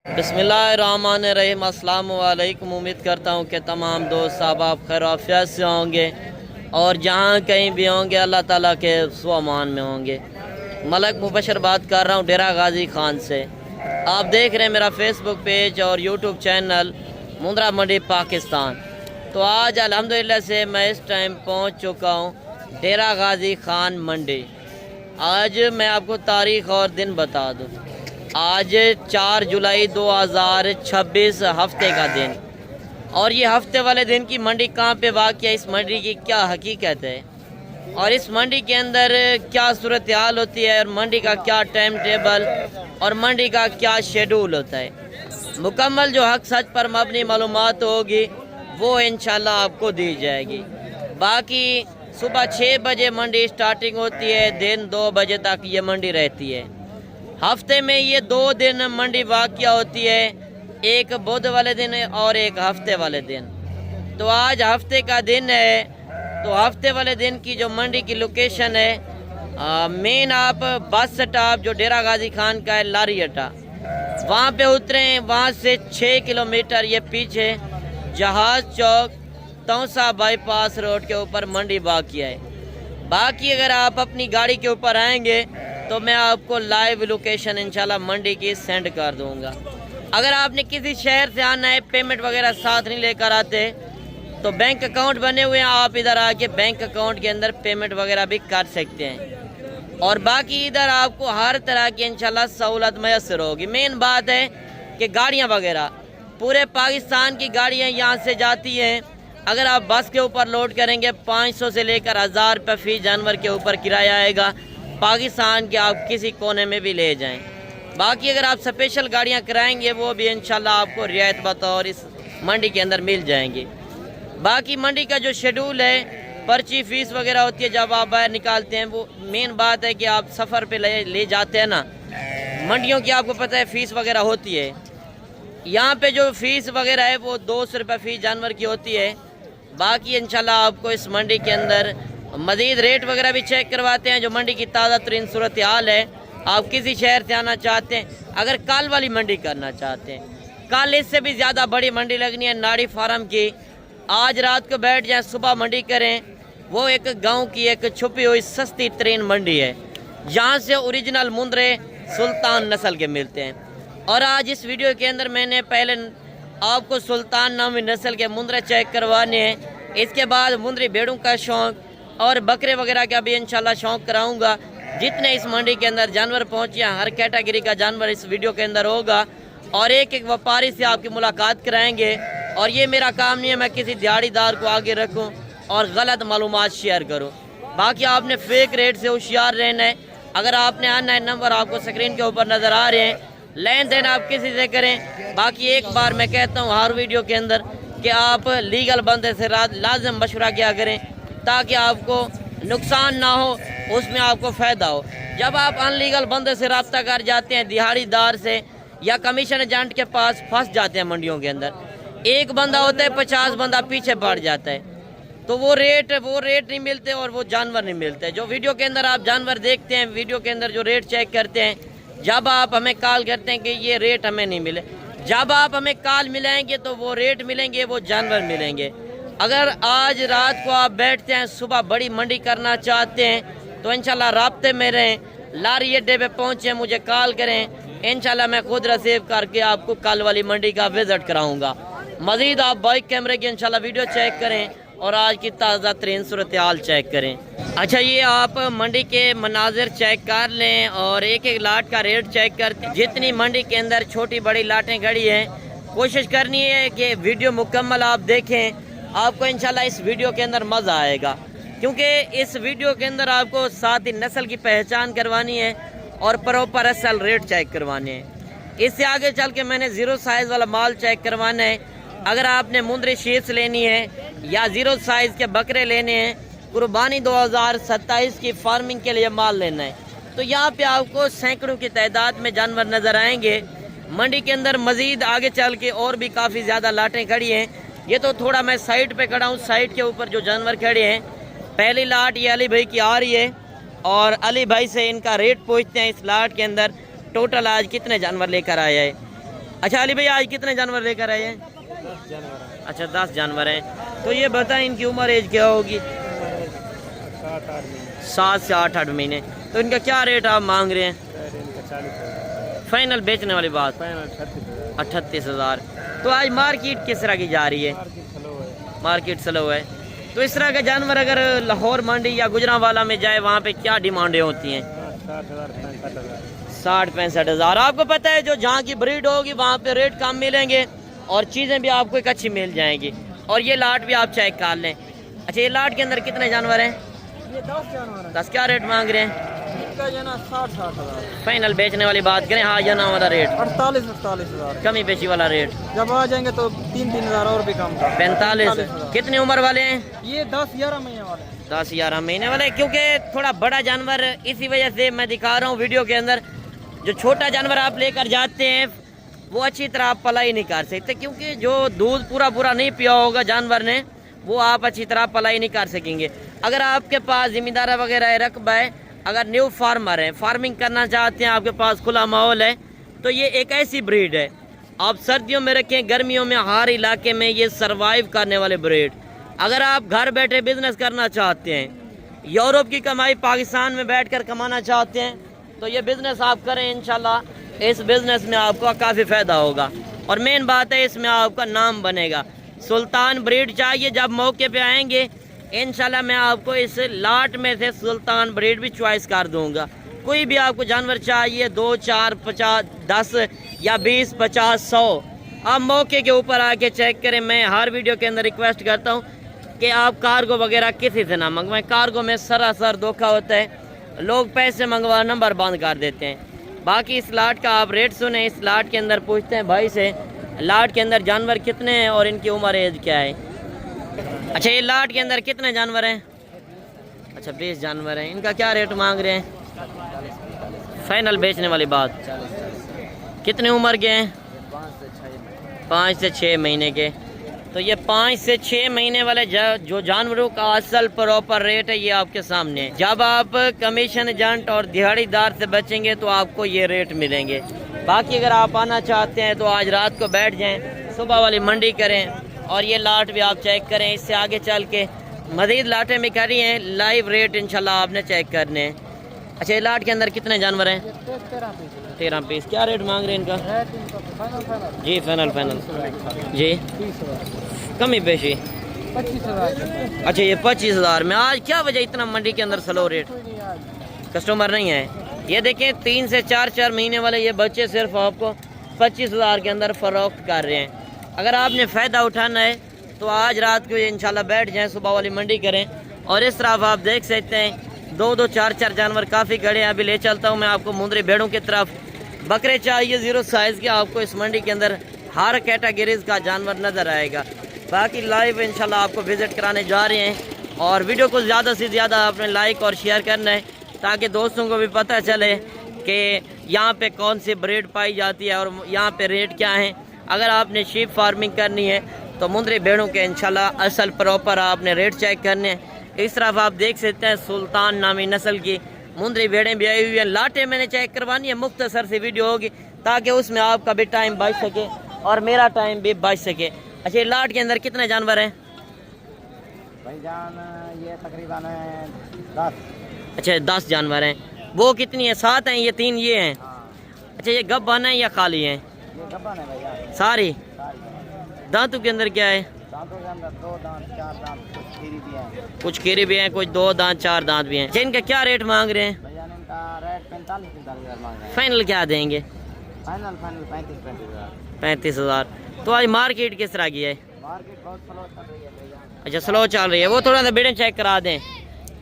बिस्मिल्लाहिर्रहमानिर्रहीम। अस्सलाम वालेकुम। उम्मीद करता हूँ कि तमाम दोस्त आप खैर आफियत से होंगे और जहाँ कहीं भी होंगे अल्लाह ताला के सुअमान में होंगे। मलक मुबशर बात कर रहा हूँ डेरा गाजी खान से। आप देख रहे हैं मेरा फेसबुक पेज और यूट्यूब चैनल मुंद्रा मंडी पाकिस्तान। तो आज अल्हम्दुलिल्लाह से मैं इस टाइम पहुँच चुका हूँ डेरा गाजी खान मंडी। आज मैं आपको तारीख़ और दिन बता दूँ। आज 4 जुलाई 2026 हफ्ते का दिन, और ये हफ्ते वाले दिन की मंडी कहाँ पे वाक़या, इस मंडी की क्या हकीकत है और इस मंडी के अंदर क्या सूरत हाल होती है और मंडी का क्या टाइम टेबल और मंडी का क्या शेड्यूल होता है। मुकम्मल जो हक सच पर मबनी मालूमात होगी वो इंशाल्लाह आपको दी जाएगी। बाकी सुबह 6 बजे मंडी स्टार्टिंग होती है, दिन 2 बजे तक ये मंडी रहती है। हफ्ते में ये 2 दिन मंडी वाक़या होती है, एक बुध वाले दिन और एक हफ्ते वाले दिन। तो आज हफ्ते का दिन है, तो हफ्ते वाले दिन की जो मंडी की लोकेशन है मेन आप बस स्टॉप जो डेरा गाजी खान का है लारी अड्डा, वहाँ पे उतरें। वहाँ से 6 किलोमीटर ये पीछे जहाज़ चौक तौसा बाईपास रोड के ऊपर मंडी वाक़या है। बाकी अगर आप अपनी गाड़ी के ऊपर आएंगे तो मैं आपको लाइव लोकेशन इंशाल्लाह मंडी की सेंड कर दूंगा। अगर आपने किसी शहर से आना है, पेमेंट वगैरह साथ नहीं लेकर आते, तो बैंक अकाउंट बने हुए हैं, आप इधर आके बैंक अकाउंट के अंदर पेमेंट वगैरह भी कर सकते हैं। और बाकी इधर आपको हर तरह की इंशाल्लाह सहूलत मैसर होगी। मेन बात है कि गाड़ियाँ वगैरह पूरे पाकिस्तान की गाड़ियाँ यहाँ से जाती हैं। अगर आप बस के ऊपर लोड करेंगे 500 से लेकर 1000 रुपये फी जानवर के ऊपर किराया आएगा, पाकिस्तान के आप किसी कोने में भी ले जाएं। बाकी अगर आप स्पेशल गाड़ियां कराएंगे वो भी इंशाल्लाह आपको रियायत बतौर इस मंडी के अंदर मिल जाएंगी। बाकी मंडी का जो शेड्यूल है, पर्ची फ़ीस वगैरह होती है जब आप बाहर निकालते हैं। वो मेन बात है कि आप सफ़र पे ले जाते हैं ना, मंडियों की आपको पता है फ़ीस वगैरह होती है। यहाँ पे जो फ़ीस वगैरह है वो 200 रुपये फ़ी जानवर की होती है। बाकी इंशाल्लाह आपको इस मंडी के अंदर मज़ीद रेट वगैरह भी चेक करवाते हैं। जो मंडी की ताज़ा तरीन सूरत हाल है, आप किसी शहर से आना चाहते हैं, अगर कल वाली मंडी करना चाहते हैं, कल इससे भी ज़्यादा बड़ी मंडी लगनी है नाड़ी फार्म की, आज रात को बैठ जाए सुबह मंडी करें। वो एक गांव की एक छुपी हुई सस्ती तरीन मंडी है, जहाँ से ओरिजिनल मुंद्रे सुल्तान नस्ल के मिलते हैं। और आज इस वीडियो के अंदर मैंने पहले आपको सुल्तान नामी नस्ल के मुंद्रे चेक करवाने हैं। इसके बाद मुंद्री भेड़ों का शौक़ और बकरे वगैरह का भी इंशाल्लाह शौक़ कराऊंगा। जितने इस मंडी के अंदर जानवर पहुँचे हैं, हर कैटेगरी का जानवर इस वीडियो के अंदर होगा और एक एक व्यापारी से आपकी मुलाकात कराएंगे। और ये मेरा काम नहीं है मैं किसी दिहाड़ीदार को आगे रखूं और गलत मालूमात शेयर करूं। बाकी आपने फेक रेट से होशियार रहना है। अगर आपने आना है, नंबर आपको स्क्रीन के ऊपर नज़र आ रहे हैं, लेन देन आप किसी से करें। बाकी एक बार मैं कहता हूँ हर वीडियो के अंदर कि आप लीगल बंदे से लाजम मशवरा किया करें ताकि आपको नुकसान ना हो, उसमें आपको फ़ायदा हो। जब आप अनलीगल बंदे से रब्ता कर जाते हैं, दिहाड़ीदार से या कमीशन एजेंट के पास फंस जाते हैं मंडियों के अंदर, एक बंदा होता है 50 बंदा पीछे पड़ जाता है, तो वो रेट नहीं मिलते और वो जानवर नहीं मिलते। जो वीडियो के अंदर आप जानवर देखते हैं, वीडियो के अंदर जो रेट चेक करते हैं, जब आप हमें कॉल करते हैं कि ये रेट हमें नहीं मिले, जब आप हमें कॉल मिलाएंगे तो वो रेट मिलेंगे, वो जानवर मिलेंगे। अगर आज रात को आप बैठते हैं, सुबह बड़ी मंडी करना चाहते हैं, तो इंशाल्लाह राब्ते में रहें, लारी अड्डे पे पहुँचे, मुझे कॉल करें, इंशाल्लाह मैं खुद रिसीव करके आपको कल वाली मंडी का विज़िट कराऊंगा। मज़ीद आप बाइक कैमरे की इंशाल्लाह वीडियो चेक करें और आज की ताज़ा तरीन सूरत हाल चेक करें। अच्छा, ये आप मंडी के मनाजिर चेक कर लें और एक एक लाट का रेट चेक करते। जितनी मंडी के अंदर छोटी बड़ी लाटें खड़ी हैं, कोशिश करनी है कि वीडियो मुकम्मल आप देखें। आपको इंशाल्लाह इस वीडियो के अंदर मज़ा आएगा, क्योंकि इस वीडियो के अंदर आपको साथ ही नस्ल की पहचान करवानी है और प्रॉपर असल रेट चेक करवाने हैं। इससे आगे चल के मैंने ज़ीरो साइज़ वाला माल चेक करवाना है। अगर आपने मुंद्री शीट्स लेनी है या ज़ीरो साइज़ के बकरे लेने हैं, कुर्बानी 2027 की फार्मिंग के लिए माल लेना है, तो यहाँ पे आपको सैकड़ों की तादाद में जानवर नज़र आएंगे। मंडी के अंदर मज़ीद आगे चल के और भी काफ़ी ज़्यादा लाटें खड़ी हैं। ये तो थोड़ा मैं साइड पे खड़ा हूँ, साइड के ऊपर जो जानवर खड़े हैं, पहली लाट ये अली भाई की आ रही है और अली भाई से इनका रेट पूछते हैं इस लाट के अंदर टोटल आज कितने जानवर लेकर आया है। अच्छा अली भाई आज कितने जानवर लेकर आए हैं? 10 जानवर। अच्छा 10 जानवर हैं। तो ये बताएं इनकी उम्र एज क्या होगी? 7 से 8 महीने। तो इनका क्या रेट आप मांग रहे हैं? 40,000 फाइनल बेचने वाली बात? 38,000। तो आज मार्केट किस तरह की जा रही है? मार्केट स्लो है। तो इस तरह का जानवर अगर लाहौर मंडी या गुजरांवाला में जाए वहाँ पे क्या डिमांडें होती हैं? 60-65,000। आपको पता है जो जहाँ की ब्रीड होगी वहाँ पे रेट कम मिलेंगे और चीज़ें भी आपको एक अच्छी मिल जाएंगी। और ये लाट भी आप चेक कर लें। अच्छा ये लाट के अंदर कितने जानवर हैं? ये 10 जानवर है। 10 क्या रेट मांग रहे हैं? इनका जना 60-60,000। फाइनल बेचने वाली बात करें हाँ जना वाला रेट? 48,000। कमी पेशी वाला रेट? जब आ जाएंगे तो 3-3,000 और भी कम का। 45। कितनी उम्र वाले हैं? ये 10-11 महीने वाले हैं। 10-11 महीने वाले। क्योंकि थोड़ा बड़ा जानवर इसी वजह से मैं दिखा रहा हूँ वीडियो के अंदर। जो छोटा जानवर आप लेकर जाते हैं वो अच्छी तरह आप पलाई नहीं कर सकते, क्योंकि जो दूध पूरा नहीं पिया होगा जानवर ने वो आप अच्छी तरह पलाई नहीं कर सकेंगे। अगर आपके पास जिम्मेदार वगैरह है, रकबा है, अगर न्यू फार्मर है, फार्मिंग करना चाहते हैं, आपके पास खुला माहौल है, तो ये एक ऐसी ब्रीड है आप सर्दियों में रखें, गर्मियों में हर इलाके में ये सरवाइव करने वाले ब्रीड। अगर आप घर बैठे बिजनेस करना चाहते हैं, यूरोप की कमाई पाकिस्तान में बैठकर कमाना चाहते हैं, तो ये बिज़नेस आप करें। इंशाल्लाह इस बिज़नेस में आपको काफ़ी फ़ायदा होगा और मेन बात है इसमें आपका नाम बनेगा। सुल्तान ब्रीड चाहिए, जब मौके पे आएंगे इंशाल्लाह मैं आपको इस लाट में से सुल्तान ब्रीड भी चॉइस कर दूंगा। कोई भी आपको जानवर चाहिए 2, 4, 50, 10 या 20, 50, 100 आप मौके के ऊपर आके चेक करें। मैं हर वीडियो के अंदर रिक्वेस्ट करता हूँ कि आप कार्गो वगैरह किसी से ना मंगवाएं। कार्गो में सरासर धोखा होता है, लोग पैसे मंगवा नंबर बंद कर देते हैं। बाकी इस लाट का आप रेट सुने। इस लाट के अंदर पूछते हैं भाई से लाट के अंदर जानवर कितने हैं और इनकी उम्र एज क्या है। अच्छा ये लाट के अंदर कितने जानवर हैं? अच्छा 20 जानवर हैं। इनका क्या रेट मांग रहे हैं? फाइनल बेचने वाली बात? कितने उम्र के हैं? 5 से 6 महीने के। तो ये 5 से 6 महीने वाले जो जानवरों का असल प्रॉपर रेट है ये आपके सामने है। जब आप कमीशन एजेंट और दिहाड़ीदार से बचेंगे तो आपको ये रेट मिलेंगे। बाकी अगर आप आना चाहते हैं तो आज रात को बैठ जाएं, सुबह वाली मंडी करें और ये लाट भी आप चेक करें। इससे आगे चल के मज़ीद लाटें भी करी हैं, लाइव रेट इंशाल्लाह आपने चेक करने हैं। अच्छा ये लाट के अंदर कितने जानवर हैं? 13 पीस। क्या रेट मांग रहे हैं इनका? जी फाइनल जी कमी पेशी 25,000। अच्छा ये 25,000 में। आज क्या वजह इतना मंडी के अंदर स्लो रेट? कस्टमर नहीं है। ये देखें 3 से 4 महीने वाले ये बच्चे सिर्फ आपको 25,000 के अंदर फरोख्त कर रहे हैं। अगर आपने फ़ायदा उठाना है तो आज रात को ये इंशाल्लाह बैठ जाएं, सुबह वाली मंडी करें। और इस तरफ आप देख सकते हैं 2-2, 4-4 जानवर काफ़ी खड़े हैं। अभी ले चलता हूँ मैं आपको मुंदरी भेड़ों की तरफ। बकरे चाहिए 0 साइज़ के, आपको इस मंडी के अंदर हर कैटेगरीज का जानवर नज़र आएगा। बाकी लाइव इंशाल्लाह आपको विज़िट कराने जा रहे हैं और वीडियो को ज़्यादा से ज़्यादा आपने लाइक और शेयर करना है ताकि दोस्तों को भी पता चले कि यहाँ पे कौन सी ब्रीड पाई जाती है और यहाँ पे रेट क्या है। अगर आपने शीप फार्मिंग करनी है तो मुंदरी भेड़ों के इंशाल्लाह असल प्रॉपर आपने रेट चेक करने हैं। इस तरफ आप देख सकते हैं सुल्तान नामी नस्ल की मुंदरी भेड़ें भी आई हुई हैं। लाटें मैंने चेक करवानी है, मुख्तसर से वीडियो होगी ताकि उसमें आपका भी टाइम बच सके और मेरा टाइम भी बच सके। अच्छा लाट के अंदर कितने जानवर हैं भाईजान? ये तकरीबन 10। अच्छा 10 जानवर हैं। वो कितनी है? 7 हैं। ये 3 ये हैं। अच्छा ये गब्बन है या खाली हैं? ये गब्बन है भाईजान सारी। दांतों के अंदर क्या है? दांतों के अंदर 2 दांत 4 दांत, कुछ खीरी भी हैं, कुछ खीरे भी हैं, कुछ 2 दांत 4 दांत भी हैं। अच्छा इनका क्या रेट मांग रहे हैं? भाईजान इनका रेट 45,000 मांग रहे हैं। फाइनल क्या देंगे? फाइनल 35,000। 35,000। तो आज मार्केट किस तरह की है? मार्केट बहुत स्लो चल रही है भाईजान। अच्छा स्लो चल रही है। वो थोड़ा सा बेड़े चेक करा दें।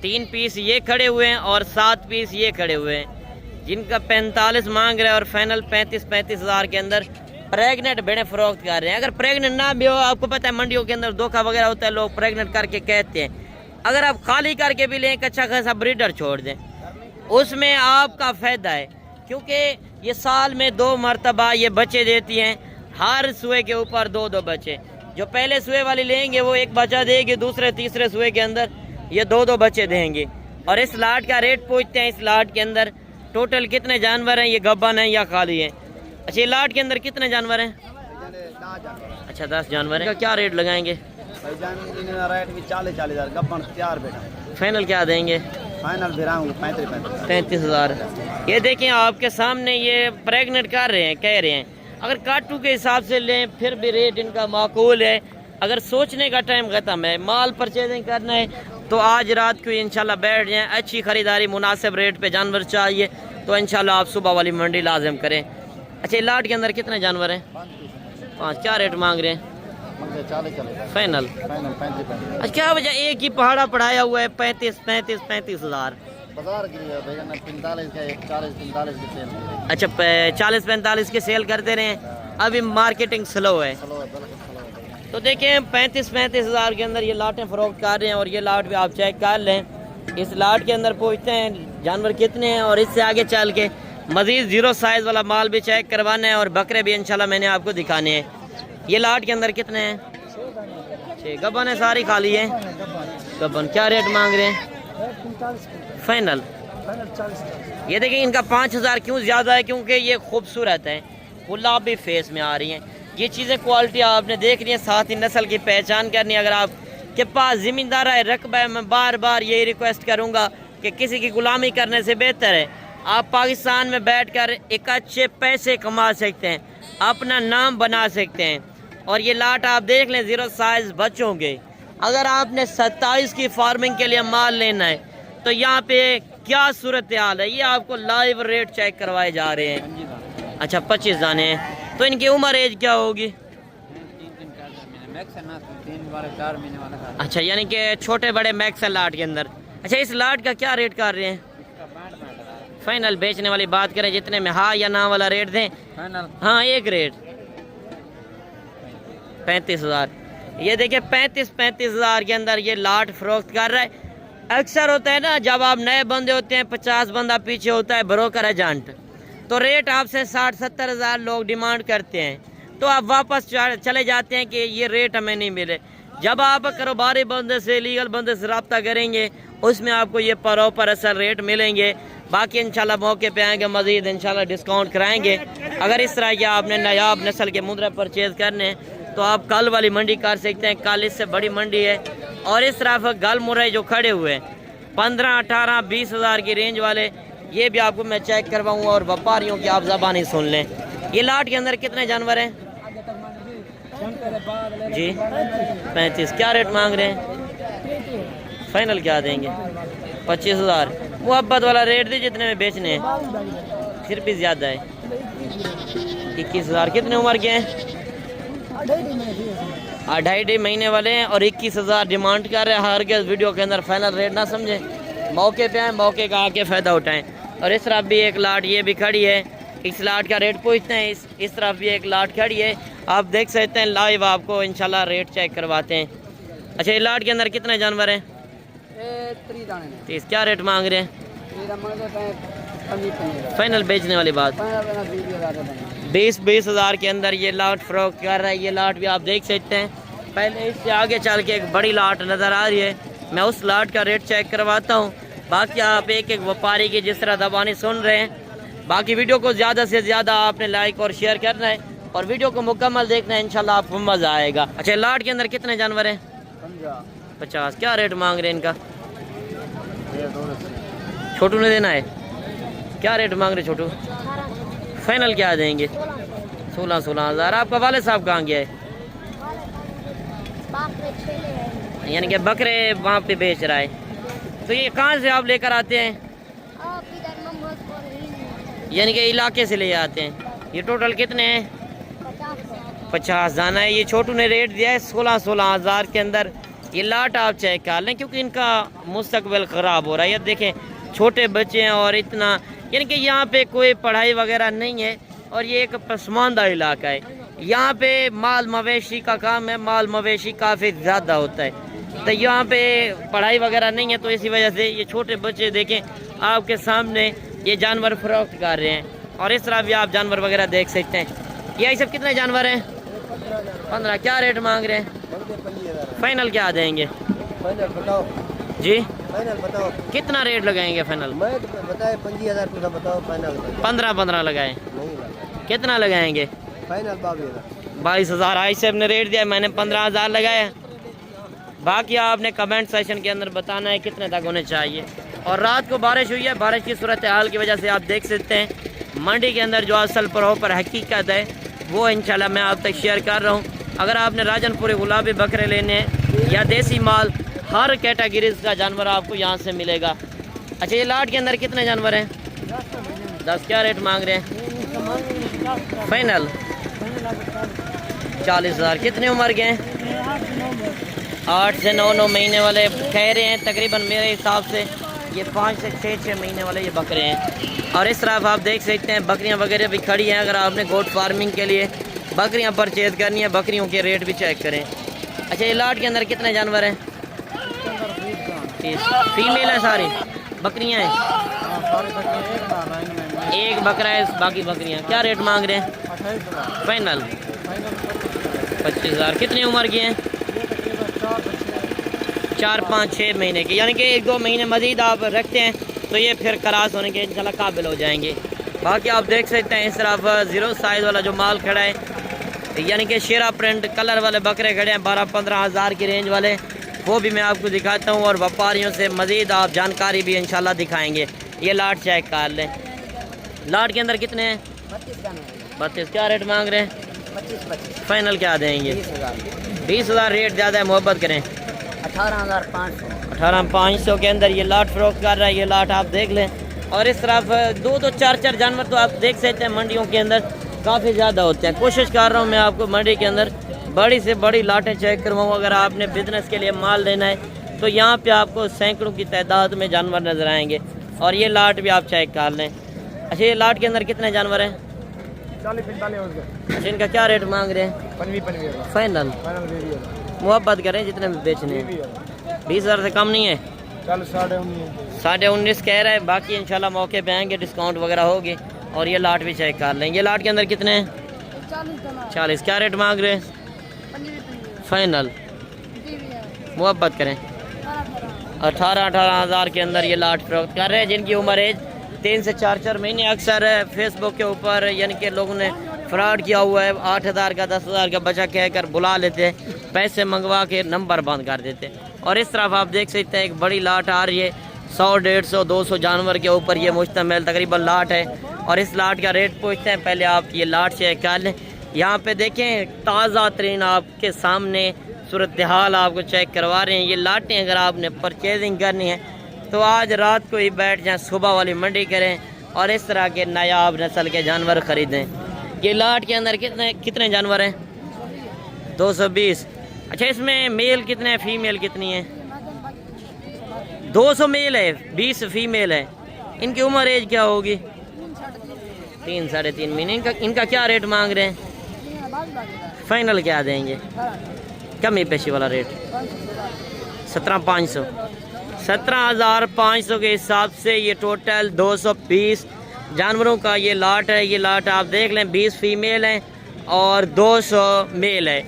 3 पीस ये खड़े हुए हैं और 7 पीस ये खड़े हुए हैं जिनका 45 मांग रहे हैं और फाइनल 35,000 के अंदर प्रेग्नेंट भेड़ें फरोख्त कर रहे हैं। अगर प्रेग्नेंट ना भी हो, आपको पता है मंडियों के अंदर धोखा वगैरह होता है, लोग प्रेग्नेंट करके कहते हैं। अगर आप खाली करके भी लें, एक अच्छा खासा ब्रीडर छोड़ दें, उसमें आपका फ़ायदा है क्योंकि ये साल में 2 मरतबा ये बच्चे देती हैं। हर सुए के ऊपर 2-2 बच्चे। जो पहले सुए वाली लेंगे वो 1 बच्चा देगी, दूसरे तीसरे सुए के अंदर ये 2-2 बच्चे देंगे। और इस लाट का रेट पूछते हैं। इस लाट के अंदर टोटल कितने जानवर हैं? ये गब्बन है या खाली है? अच्छा, ये लाट के अंदर कितने जानवर हैं? अच्छा 10 जानवर हैं। क्या रेट लगाएंगे? रेट भी 40,000 गब्बन तैयार बेटा। फाइनल क्या देंगे? फाइनल 35,000। ये देखें आपके सामने ये प्रेग्नेंट कर रहे हैं, कह रहे हैं। अगर काटू के हिसाब से लें फिर भी रेट इनका माकूल है। अगर सोचने का टाइम ख़त्म है, माल परचेजिंग करना है तो आज रात को इंशाल्लाह बैठ जाएं। अच्छी ख़रीदारी, मुनासिब रेट पे जानवर चाहिए तो इंशाल्लाह आप सुबह वाली मंडी लाजिम करें। अच्छा, लाट के अंदर कितने जानवर हैं? 5। क्या रेट मांग रहे हैं? 40 फाइनल। अच्छा, क्या वजह एक ही पहाड़ा पढ़ाया हुआ है 35,000? बाजार के लिए 45 का 40-45 की सेल। अच्छा, 40-45 के सेल करते रहे हैं। अभी मार्केटिंग स्लो है तो देखें 35,000 के अंदर ये लाटें फरोख्त कर रहे हैं। और ये लाट भी आप चेक कर लें। इस लाट के अंदर पूछते हैं जानवर कितने हैं और इससे आगे चल के मज़ीद 0 साइज़ वाला माल भी चेक करवाना है और बकरे भी इंशाल्लाह मैंने आपको दिखाने हैं। ये लाट के अंदर कितने हैं? 6 गब्बन है, सारी खाली है गब्बन। क्या रेट मांग रहे हैं? फाइनल। ये देखिए इनका 5,000 क्यों ज़्यादा है? क्योंकि ये खूबसूरत है, गुलाबी फेस में आ रही हैं। ये चीज़ें क्वालिटी आपने देख रही है, साथ ही नस्ल की पहचान करनी है। अगर आपके पास ज़मींदार है, रकबा है, मैं बार बार यही रिक्वेस्ट करूँगा कि किसी की गुलामी करने से बेहतर है आप पाकिस्तान में बैठकर एक अच्छे पैसे कमा सकते हैं, अपना नाम बना सकते हैं। और ये लाट आप देख लें 0 साइज़ बच्चों के। अगर आपने 27 की फार्मिंग के लिए माल लेना है तो यहाँ पे क्या सूरत हाल है, ये आपको लाइव रेट चेक करवाए जा रहे हैं। अच्छा, 25 दाने हैं। तो इनकी उम्र एज क्या होगी? 3-4 महीने वाला। अच्छा, यानी कि छोटे बड़े मैक्स है लाट के अंदर। अच्छा, इस लाट का क्या रेट कर रहे हैं? फाइनल बेचने वाली बात करें जितने में हाँ या ना वाला रेट दें? हाँ, एक रेट 35,000। ये देखिए 35,000 के अंदर ये लाट फरोख्त कर रहा है। अक्सर होता है ना, जब आप नए बंदे होते हैं 50 बंदा पीछे होता है ब्रोकर एजेंट, तो रेट आपसे 60-70 हज़ार लोग डिमांड करते हैं तो आप वापस चले जाते हैं कि ये रेट हमें नहीं मिले। जब आप कारोबारी बंदे से, लीगल बंदे से रब्ता करेंगे उसमें आपको ये प्रॉपर असल रेट मिलेंगे। बाकी इंशाल्लाह मौके पे आएंगे, मज़ीद इंशाल्लाह डिस्काउंट कराएंगे। अगर इस तरह के आपने नायाब नस्ल के मुद्रा परचेज़ करने तो आप कल वाली मंडी कर सकते हैं। कल इससे बड़ी मंडी है। और इस तरफ गल मुरई जो खड़े हुए हैं 15, 18, 20 हज़ार की रेंज वाले, ये भी आपको मैं चेक करवाऊँगा और व्यापारियों की आप ज़बानी सुन लें। ये लाट के अंदर कितने जानवर हैं? जी 35। क्या रेट मांग रहे हैं? फाइनल क्या देंगे? 25,000। मुहब्बत वाला रेट दी जितने में बेचने हैं, फिर भी ज़्यादा है। 21,000। कितने उम्र के हैं? 2.5 महीने वाले हैं और 21,000 डिमांड कर रहे हैं। हर के वीडियो के अंदर फाइनल रेट ना समझें, मौके पे आए, मौके का आके फ़ायदा उठाएं। और इस तरफ भी एक लाट ये भी खड़ी है, इस लाट का रेट पूछते हैं। इस तरफ भी एक लाट खड़ी है, आप देख सकते हैं लाइव, आपको इंशाल्लाह रेट चेक करवाते हैं। अच्छा, ये लाट के अंदर कितने जानवर हैं? 30। क्या रेट मांग रहे हैं? फाइनल बेचने वाली बात 20 हज़ार के अंदर ये लाट फरोख्त कर रहा है। ये लाट भी आप देख सकते हैं। पहले इससे आगे चल के एक बड़ी लाट नज़र आ रही है, मैं उस लाट का रेट चेक करवाता हूँ। बाकी आप एक एक व्यापारी की जिस तरह दबानी सुन रहे हैं। बाकी वीडियो को ज़्यादा से ज़्यादा आपने लाइक और शेयर करना है और वीडियो को मुकम्मल देखना है, इंशाल्लाह आपको मज़ा आएगा। अच्छा, लाट के अंदर कितने जानवर हैं? 50। क्या रेट मांग रहे हैं इनका? छोटू ने देना है। क्या रेट मांग रहे छोटू? फाइनल क्या देंगे? 16 हज़ार। आपका वाले साहब कहाँ गया है? यानी कि बकरे वहाँ पे बेच रहा है। तो ये कहाँ से आप लेकर आते हैं? यानी कि इलाके से ले आते हैं। ये टोटल कितने हैं? 50 दाना है। ये छोटू ने रेट दिया है 16 हज़ार के अंदर। ये लाट आप चेक कर लें क्योंकि इनका मुस्तकबिल ख़राब हो रहा है। ये देखें छोटे बच्चे हैं और इतना, यानी कि यहाँ पे कोई पढ़ाई वगैरह नहीं है और ये एक पसमानदा इलाका है। यहाँ पे माल मवेशी का काम है, माल मवेशी काफ़ी ज़्यादा होता है, तो यहाँ पे पढ़ाई वगैरह नहीं है। तो इसी वजह से ये छोटे बच्चे देखें आपके सामने ये जानवर फरोख्त कर रहे हैं। और इस तरह भी आप जानवर वगैरह देख सकते हैं। ये सब कितने जानवर हैं? 15। क्या रेट मांग रहे हैं? फाइनल क्या देंगे? फाइनल बताओ जी, फाइनल बताओ कितना रेट लगाएंगे फाइनल? मैं बताए 25,000 बताओ फाइनल। 15 लगाएं। नहीं कितना लगाएंगे? फाइनल 22,000। आज से आपने रेट दिया, मैंने 15,000 लगाया। बाकी आपने कमेंट सेशन के अंदर बताना है कितने तक होने चाहिए। और रात को बारिश हुई है, बारिश की सूरत हाल की वजह से आप देख सकते हैं मंडी के अंदर जो असल प्रॉपर हकीकत है वो इंशाल्लाह मैं आप तक शेयर कर रहा हूँ। अगर आपने राजनपुरी गुलाबी बकरे लेने हैं या देसी माल, हर कैटेगरीज का जानवर आपको यहाँ से मिलेगा। अच्छा, ये लाट के अंदर कितने जानवर हैं? 10। क्या रेट मांग रहे हैं? फाइनल 40,000। कितने उम्र के हैं? 8 से 9 महीने वाले कह रहे हैं तकरीबन। मेरे हिसाब से ये 5 से 6 महीने वाले ये बकरे हैं। और इस तरफ आप देख सकते हैं बकरियां वगैरह भी खड़ी हैं। अगर आपने गोट फार्मिंग के लिए बकरियां परचेज करनी है, बकरियों के रेट भी चेक करें। अच्छा, ये लाट के अंदर कितने जानवर हैं? 30। फीमेल है सारी बकरियां हैं? एक बकरा है, बाकी बकरियां। क्या रेट मांग रहे हैं? फाइनल 25,000। कितनी उम्र की हैं? 4, 5, 6 महीने की। यानी कि 1-2 महीने मजीद आप रखते हैं तो ये फिर क्रॉस होने के इंशाल्लाह काबिल हो जाएंगे। बाकी आप देख सकते हैं इस तरफ 0 साइज़ वाला जो माल खड़ा है, यानी कि शेरा प्रिंट कलर वाले बकरे खड़े हैं 12-15 हज़ार की रेंज वाले, वो भी मैं आपको दिखाता हूँ। और व्यापारियों से मज़ीद आप जानकारी भी इंशाल्लाह दिखाएंगे। ये लाट चेक कर लें। लाट के अंदर कितने हैं? 32। क्या रेट मांग रहे हैं? 25। फाइनल क्या देंगे? 20,000। रेट ज़्यादा है, मोहब्बत करें। 18,500। 18,500 के अंदर ये लाट फ़रोख्त कर रहा है। ये लाट आप देख लें। और इस तरफ 2-2, 4-4 जानवर तो आप देख सकते हैं मंडियों के अंदर काफ़ी ज़्यादा होते हैं। कोशिश कर रहा हूँ मैं आपको मंडी के अंदर बड़ी से बड़ी लाटें चेक करवाऊँ। अगर आपने बिज़नेस के लिए माल लेना है तो यहाँ पे आपको सैकड़ों की तादाद में जानवर नज़र आएंगे। और ये लाट भी आप चेक कर लें। अच्छा, ये लाट के अंदर कितने जानवर हैं? 40-45। अच्छा, इनका क्या रेट मांग रहे हैं? फाइनल मोहब्बत करें जितने में बेचने हैं। 20,000 से कम नहीं है? 19.5 कह रहा है। बाकी इंशाल्लाह मौके पे आएंगे, डिस्काउंट वगैरह होगी। और ये लाट भी चेक कर लेंगे। लाट के अंदर कितने हैं? 40। क्या रेट मांग रहे हैं? फाइनल मोहब्बत करें। 18 हज़ार के अंदर ये लाट फरोख्त कर रहे हैं जिनकी उम्र एज 3 से 4 महीने। अक्सर फेसबुक के ऊपर यानी कि लोगों ने फ्रॉड किया हुआ है। 8,000 का 10,000 का बचा कहकर बुला लेते हैं, पैसे मंगवा के नंबर बंद कर देते हैं। और इस तरफ आप देख सकते हैं एक बड़ी लाट आ रही है। 100, 150, 200 जानवर के ऊपर ये मुश्तमिल तकरीबन लाट है। और इस लाट का रेट पूछते हैं, पहले आप ये लाट चेक कर लें। यहाँ पे देखें ताज़ा तरीन आपके सामने सूरत हाल आपको चेक करवा रहे हैं। ये लाटें अगर आपने परचेजिंग करनी है तो आज रात को ही बैठ जाएं, सुबह वाली मंडी करें और इस तरह के नायाब नस्ल के जानवर ख़रीदें। ये लाट के अंदर कितने जानवर हैं? 220। अच्छा, इसमें मेल कितने हैं, फीमेल कितनी है? 200 मेल है, 20 फीमेल है। इनकी उम्र एज क्या होगी? 3, 3.5 महीने। इनका क्या रेट मांग रहे हैं? फाइनल क्या देंगे? कमी पेशी वाला रेट 17,500। 17,500 के हिसाब से ये टोटल 220 जानवरों का ये लाट है। ये लाट आप देख लें, 20 फीमेल हैं और 200 मेल है।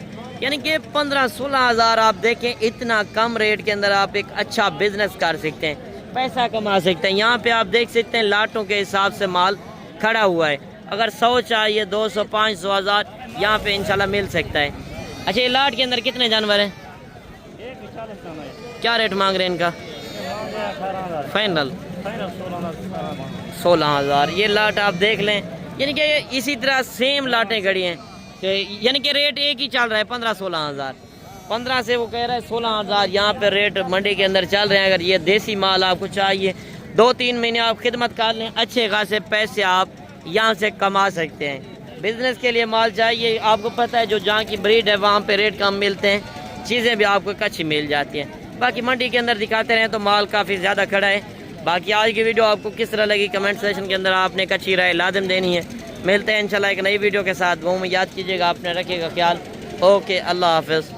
यानी कि 15-16 हज़ार। आप देखें इतना कम रेट के अंदर आप एक अच्छा बिजनेस कर सकते हैं, पैसा कमा सकते हैं। यहाँ पे आप देख सकते हैं लाटों के हिसाब से माल खड़ा हुआ है। अगर 100 चाहिए, 200, 500 हज़ार यहाँ पे इंशाल्लाह मिल सकता है। अच्छा, ये लाट के अंदर कितने जानवर हैं? क्या रेट मांग रहे हैं इनका? फाइनल 16,000। ये लाट आप देख लें, यानी कि इसी तरह सेम लाटें खड़ी हैं, यानी कि रेट एक ही चल रहा है 15-16 हज़ार। 15 से वो कह रहा है 16 हज़ार यहाँ पे रेट मंडी के अंदर चल रहे हैं। अगर ये देसी माल आपको चाहिए, 2-3 महीने आप खिदमत कर लें, अच्छे खासे पैसे आप यहाँ से कमा सकते हैं। बिजनेस के लिए माल चाहिए, आपको पता है जो जहाँ की ब्रीड है वहाँ पे रेट कम मिलते हैं, चीज़ें भी आपको अच्छी मिल जाती हैं। बाकी मंडी के अंदर दिखाते रहें तो माल काफ़ी ज़्यादा खड़ा है। बाकी आज की वीडियो आपको किस तरह लगी कमेंट सेक्शन के अंदर आपने एक अच्छी राय लाजिम देनी है। मिलते हैं इंशाल्लाह एक नई वीडियो के साथ। वो में याद कीजिएगा, आपने रखिएगा ख्याल। ओके, अल्लाह हाफ़िज़।